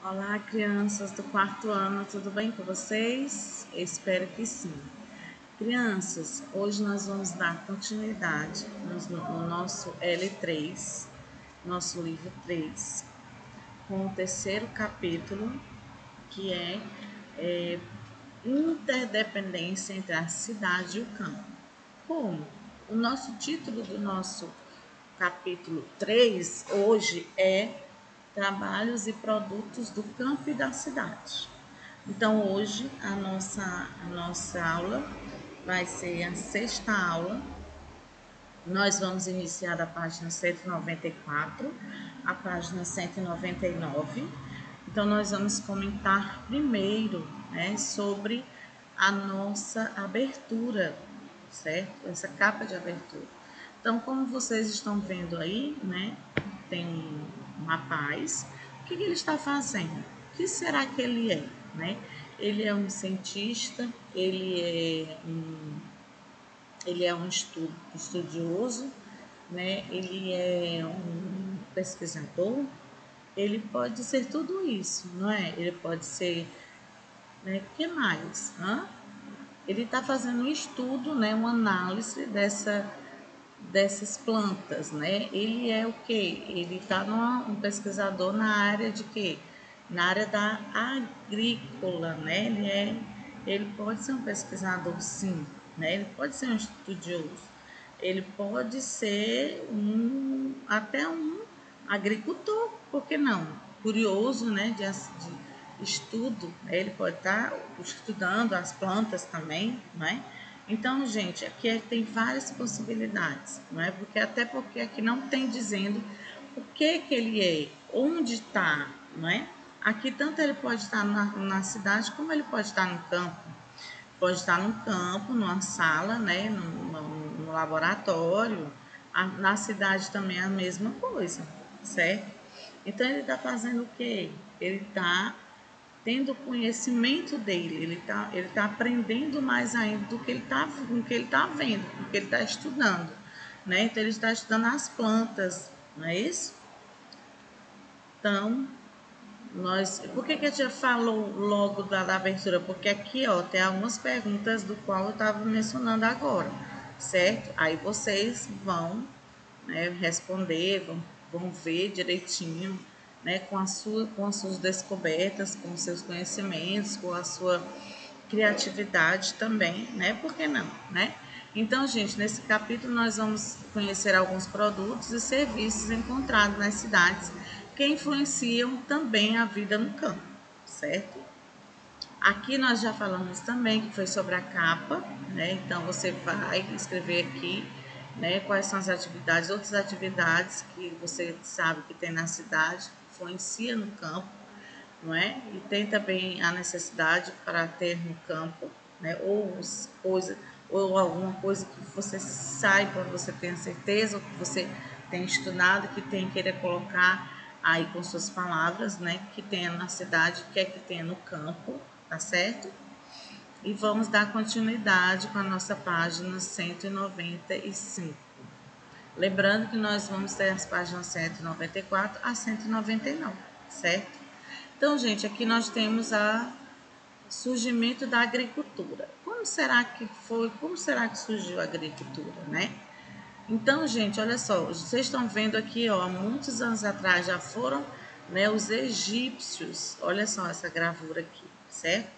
Olá, crianças do quarto ano, tudo bem com vocês? Espero que sim. Crianças, hoje nós vamos dar continuidade no nosso L3, nosso livro 3, com o terceiro capítulo, que é interdependência entre a cidade e o campo. Como? O nosso título do nosso capítulo 3 hoje é Trabalhos e Produtos do Campo e da Cidade. Então, hoje a nossa aula vai ser a sexta aula. Nós vamos iniciar da página 194 à página 199. Então, nós vamos comentar primeiro, sobre a nossa abertura, certo? Essa capa de abertura. Então, como vocês estão vendo aí, tem um rapaz. O que ele está fazendo? O que será que ele é, Ele é um cientista, ele é um estudioso, Ele é um pesquisador, ele pode ser tudo isso, não é? Ele pode ser, o que mais? Ele está fazendo um estudo, uma análise dessas plantas, Ele é o quê? Ele está um pesquisador na área de quê? Na área da agrícola, Ele pode ser um pesquisador, sim, Ele pode ser um estudioso, ele pode ser até um agricultor, por que não? Curioso, de estudo, ele pode estar estudando as plantas também, Então, gente, aqui tem várias possibilidades, porque aqui não tem dizendo o que ele é, onde está, Aqui tanto ele pode estar na cidade como ele pode estar no campo. Pode estar no campo, numa sala, no laboratório. Na cidade também é a mesma coisa, certo? Então ele está fazendo o quê? Ele está tendo conhecimento dele, ele tá aprendendo mais ainda do que ele está vendo, do que ele está estudando, Então ele está estudando as plantas, não é isso? Então, por que a gente falou logo da abertura? Porque aqui, tem algumas perguntas do qual eu estava mencionando agora, certo? Aí vocês vão, responder, vão ver direitinho, com as suas descobertas, com os seus conhecimentos, com a sua criatividade também, Por que não, Então, gente, nesse capítulo nós vamos conhecer alguns produtos e serviços encontrados nas cidades que influenciam também a vida no campo, certo? Aqui nós já falamos também que foi sobre a capa, Então você vai escrever aqui, quais são as atividades, outras atividades que você sabe que tem na cidade, influencia no campo, não é? E tem também a necessidade para ter no campo, ou alguma coisa que você saiba, você tenha certeza, ou que você tem estudado, que tem querer colocar aí com suas palavras, que tenha na cidade, que é que tenha no campo, tá certo? E vamos dar continuidade com a nossa página 195. Lembrando que nós vamos ter as páginas 194 a 199, certo? Então, gente, aqui nós temos o surgimento da agricultura. Como será que foi? Como será que surgiu a agricultura, Então, gente, olha só, vocês estão vendo aqui, há muitos anos atrás já foram, os egípcios. Olha só essa gravura aqui, certo?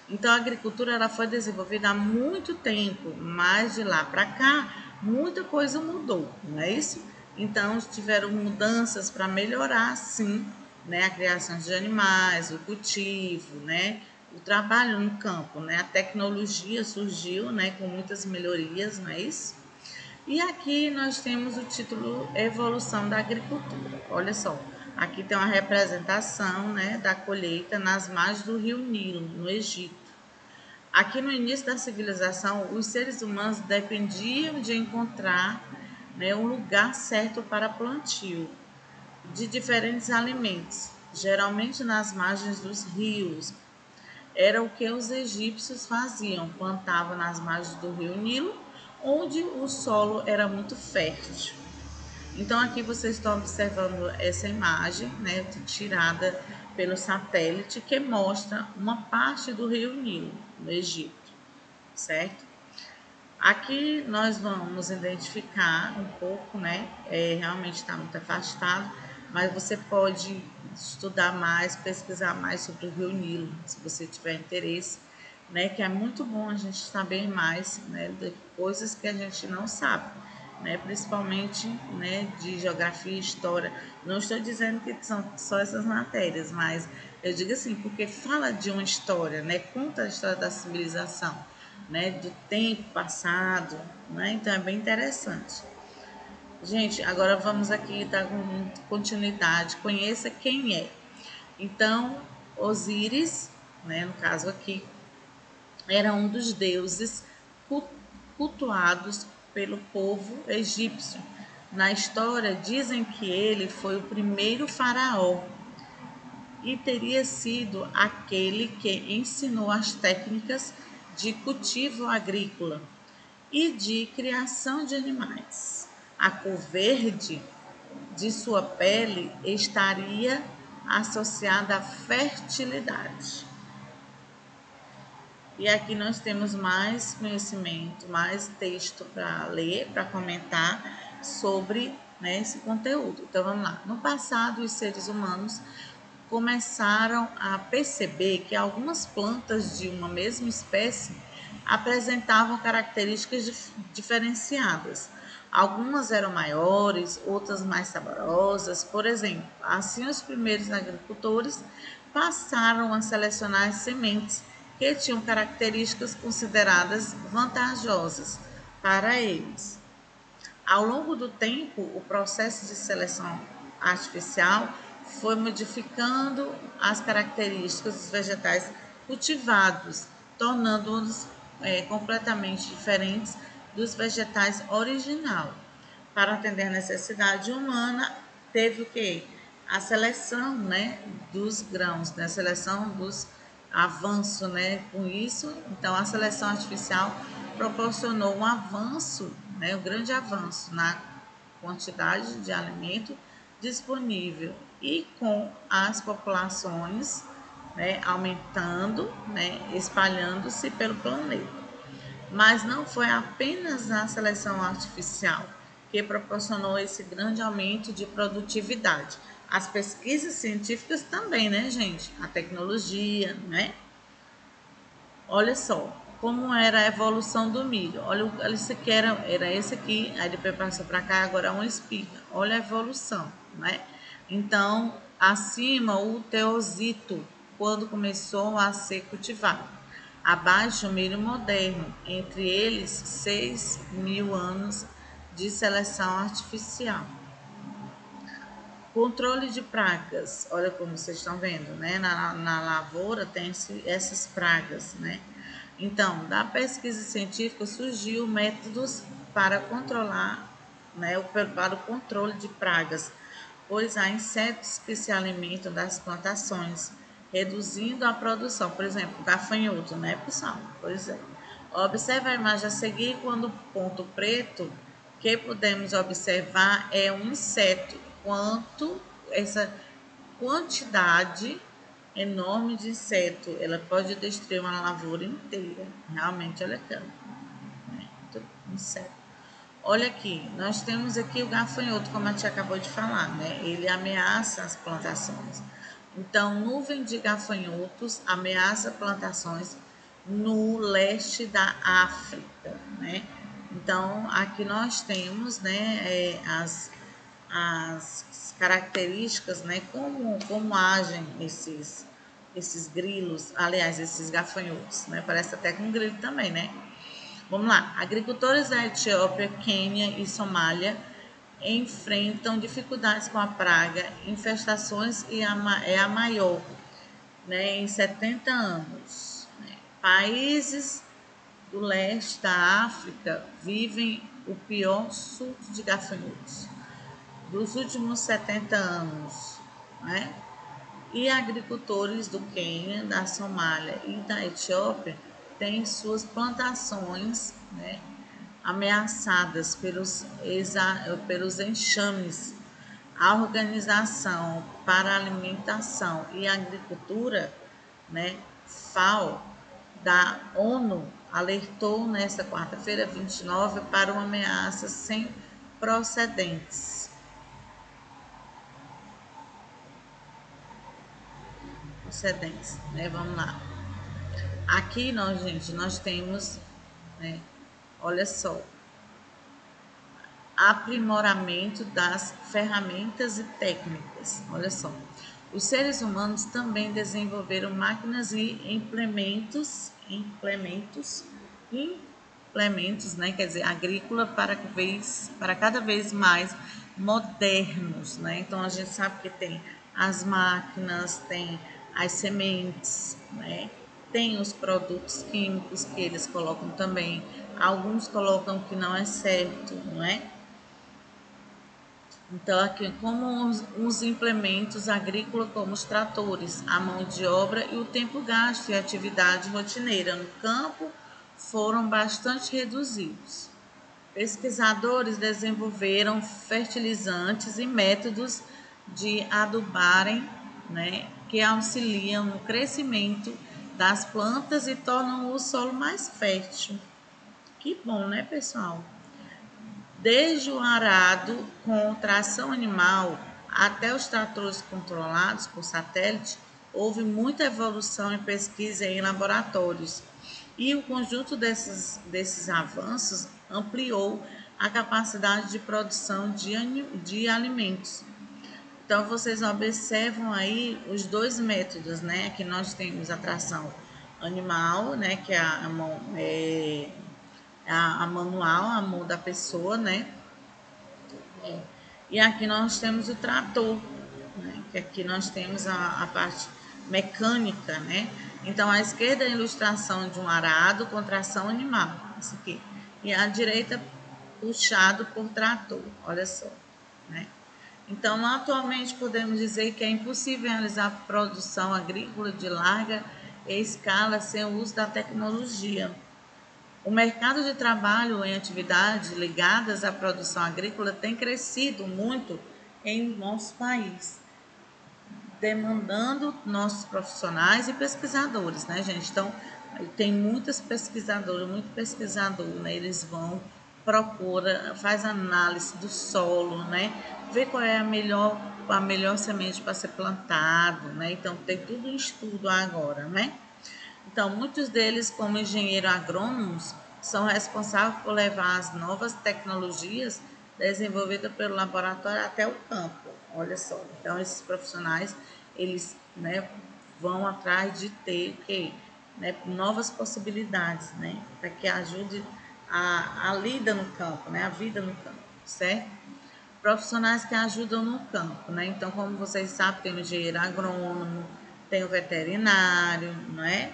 Então, a agricultura ela foi desenvolvida há muito tempo, mas de lá para cá, muita coisa mudou, não é isso? Então, tiveram mudanças para melhorar, sim, a criação de animais, o cultivo, o trabalho no campo, A tecnologia surgiu, com muitas melhorias, não é isso? E aqui nós temos o título Evolução da Agricultura. Olha só, aqui tem uma representação, da colheita nas margens do rio Nilo, no Egito. Aqui no início da civilização, os seres humanos dependiam de encontrar, um lugar certo para plantio de diferentes alimentos, geralmente nas margens dos rios. Era o que os egípcios faziam, plantavam nas margens do rio Nilo, onde o solo era muito fértil. Então aqui vocês estão observando essa imagem, tirada pelo satélite que mostra uma parte do rio Nilo, no Egito, certo? Aqui nós vamos identificar um pouco, né? Realmente está muito afastado, mas você pode estudar mais, pesquisar mais sobre o Rio Nilo, se você tiver interesse, né? Que é muito bom a gente saber mais, né? De coisas que a gente não sabe, né? Principalmente, né? De geografia e história. Não estou dizendo que são só essas matérias, mas eu digo assim, porque fala de uma história, né? Conta a história da civilização, né, do tempo passado, né? Então é bem interessante. Gente, agora vamos aqui dar continuidade. Conheça quem é. Então, Osíris, né, no caso aqui, era um dos deuses cultuados pelo povo egípcio. Na história, dizem que ele foi o primeiro faraó e teria sido aquele que ensinou as técnicas de cultivo agrícola e de criação de animais. A cor verde de sua pele estaria associada à fertilidade. E aqui nós temos mais conhecimento, mais texto para ler, para comentar sobre, né, esse conteúdo. Então vamos lá. No passado, os seres humanos começaram a perceber que algumas plantas de uma mesma espécie apresentavam características diferenciadas. Algumas eram maiores, outras mais saborosas. Por exemplo, assim os primeiros agricultores passaram a selecionar as sementes que tinham características consideradas vantajosas para eles. Ao longo do tempo, o processo de seleção artificial foi modificando as características dos vegetais cultivados, tornando-os completamente diferentes dos vegetais original. Para atender a necessidade humana, teve o quê? A seleção, né, dos grãos, né, a seleção dos avanços, né, com isso, então a seleção artificial proporcionou um avanço, né, um grande avanço na quantidade de alimento disponível e com as populações, né, aumentando, né, espalhando-se pelo planeta. Mas não foi apenas a seleção artificial que proporcionou esse grande aumento de produtividade. As pesquisas científicas também, né, gente? A tecnologia, né? Olha só como era a evolução do milho. Olha, esse aqui era esse aqui, aí depois passou para cá, agora é uma espiga. Olha a evolução, né? Então, acima o teosito, quando começou a ser cultivado. Abaixo o milho moderno, entre eles 6.000 anos de seleção artificial. Controle de pragas, olha como vocês estão vendo, né? Na lavoura tem essas pragas, né? Então, da pesquisa científica surgiu métodos para controlar, né? Para o controle de pragas, pois há insetos que se alimentam das plantações, reduzindo a produção. Por exemplo, gafanhoto, né, pessoal? Pois é. Observe a imagem a seguir, quando o ponto preto que podemos observar é um inseto, quanto essa quantidade enorme de inseto, ela pode destruir uma lavoura inteira. Realmente, olha aqui, né? Muito inseto. Olha aqui, nós temos aqui o gafanhoto, como a gente acabou de falar, né? Ele ameaça as plantações. Então, nuvem de gafanhotos ameaça plantações no leste da África, né? Então, aqui nós temos, né, as características, né, como agem esses grilos, aliás, esses gafanhotos, né? Parece até com um grilo também, né? Vamos lá. Agricultores da Etiópia, Quênia e Somália enfrentam dificuldades com a praga, infestações e é a maior, né, em 70 anos. Países do leste da África vivem o pior surto de gafanhotos dos últimos 70 anos, né? E agricultores do Quênia, da Somália e da Etiópia têm suas plantações, né, ameaçadas pelos enxames A Organização para a Alimentação e Agricultura, né, FAO, da ONU, alertou nesta quarta-feira, 29, para uma ameaça sem precedentes. Né? Vamos lá. Aqui nós, gente, nós temos, né, olha só, aprimoramento das ferramentas e técnicas. Olha só, os seres humanos também desenvolveram máquinas e implementos, né, quer dizer, agrícola para cada vez mais modernos, né? Então a gente sabe que tem as máquinas, tem as sementes, né? Tem os produtos químicos que eles colocam também. Alguns colocam que não é certo, não é? Então, aqui, como os implementos agrícolas, como os tratores, a mão de obra e o tempo gasto e a atividade rotineira no campo foram bastante reduzidos. Pesquisadores desenvolveram fertilizantes e métodos de adubarem, né, que auxiliam no crescimento das plantas e tornam o solo mais fértil. Que bom, né, pessoal? Desde o arado com tração animal até os tratores controlados por satélite, houve muita evolução em pesquisa em laboratórios. E o conjunto desses avanços ampliou a capacidade de produção de alimentos. Então, vocês observam aí os dois métodos, né? Aqui nós temos a tração animal, né? Que é a manual, a mão da pessoa, né? E aqui nós temos o trator, né? Que aqui nós temos a parte mecânica, né? Então, à esquerda é a ilustração de um arado com tração animal, isso aqui. E à direita, puxado por trator, olha só, né? Então, atualmente podemos dizer que é impossível realizar produção agrícola de larga escala sem o uso da tecnologia. O mercado de trabalho em atividades ligadas à produção agrícola tem crescido muito em nosso país, demandando nossos profissionais e pesquisadores, né, gente? Então, tem muitos pesquisador, né? Eles vão, procura, faz análise do solo, né? Vê qual é a melhor semente para ser plantado, né? Então, tem tudo em estudo agora, né? Então, muitos deles, como engenheiros agrônomos, são responsáveis por levar as novas tecnologias desenvolvidas pelo laboratório até o campo. Olha só, então esses profissionais, eles, né, vão atrás de ter né, novas possibilidades, né, para que ajude a lida no campo, né, a vida no campo, certo? Profissionais que ajudam no campo, né? Então, como vocês sabem, tem o engenheiro agrônomo, tem o veterinário, não é?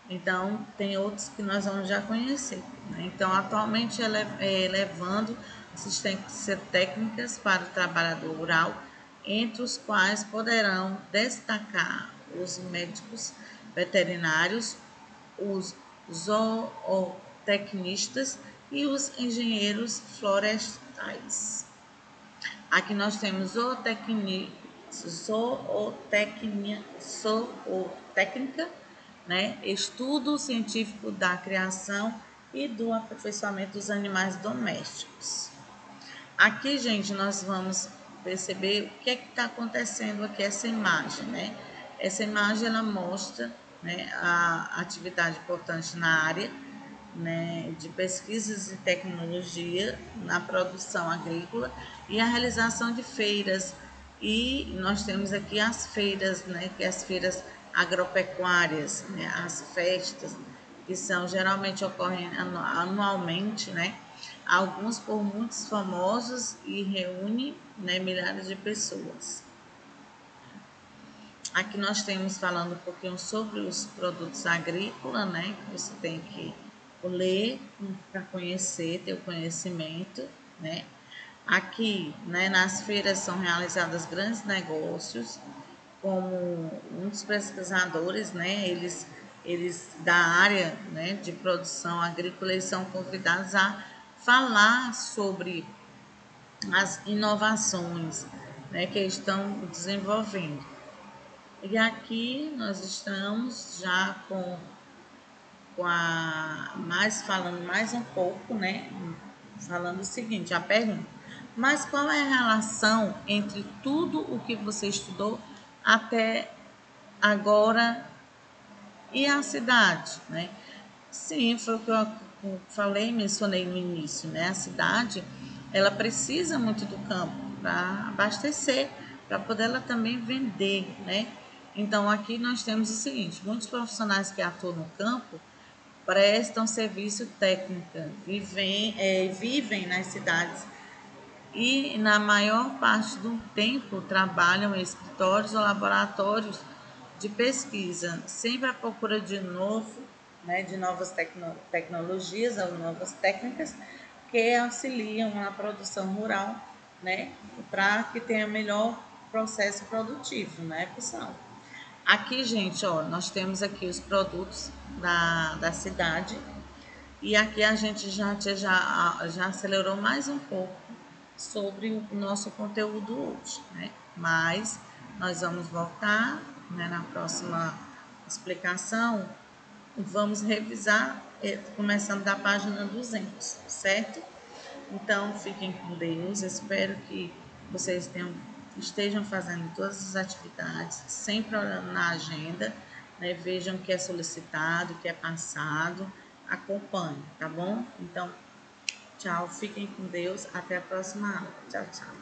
Então, tem outros que nós vamos já conhecer, né? Então, atualmente, levando assistências técnicas para o trabalhador rural, entre os quais poderão destacar os médicos veterinários, os zootecnistas e os engenheiros florestais. Aqui nós temos zootécnica, né? Estudo científico da criação e do aperfeiçoamento dos animais domésticos. Aqui, gente, nós vamos perceber o que é que está acontecendo aqui, essa imagem, né? Essa imagem, ela mostra, né, a atividade importante na área, né, de pesquisas e tecnologia na produção agrícola e a realização de feiras. E nós temos aqui as feiras, né, que as feiras agropecuárias, né, as festas, que são geralmente ocorrem anualmente, né, alguns por muitos famosos e reúne, né, milhares de pessoas. Aqui nós temos falando um pouquinho sobre os produtos agrícolas, né, que você tem que ler para conhecer, ter o conhecimento, né. Aqui, né, nas feiras são realizados grandes negócios, como muitos pesquisadores, né, eles da área, né, de produção agrícola, eles são convidados a falar sobre as inovações, né, que eles estão desenvolvendo. E aqui nós estamos já falando mais um pouco, né? Falando o seguinte, a pergunta. Mas qual é a relação entre tudo o que você estudou até agora e a cidade, né? Sim, foi o que eu falei, mencionei no início, né? A cidade, ela precisa muito do campo para abastecer, para poder ela também vender, né? Então, aqui nós temos o seguinte, muitos profissionais que atuam no campo prestam serviço técnico, vivem nas cidades e, na maior parte do tempo, trabalham em escritórios ou laboratórios de pesquisa, sempre à procura de novo, né, de novas tecnologias ou novas técnicas que auxiliam na produção rural, né, para que tenha melhor processo produtivo, né, pessoal? Aqui, gente, ó, nós temos aqui os produtos da cidade e aqui a gente já acelerou mais um pouco sobre o nosso conteúdo hoje, né? Mas nós vamos voltar, né, na próxima explicação, vamos revisar, começando da página 200, certo? Então, fiquem com Deus. Espero que vocês estejam fazendo todas as atividades, sempre olhando na agenda, né? Vejam o que é solicitado, o que é passado, acompanhem, tá bom? Então, tchau, fiquem com Deus. Até a próxima aula. Tchau, tchau.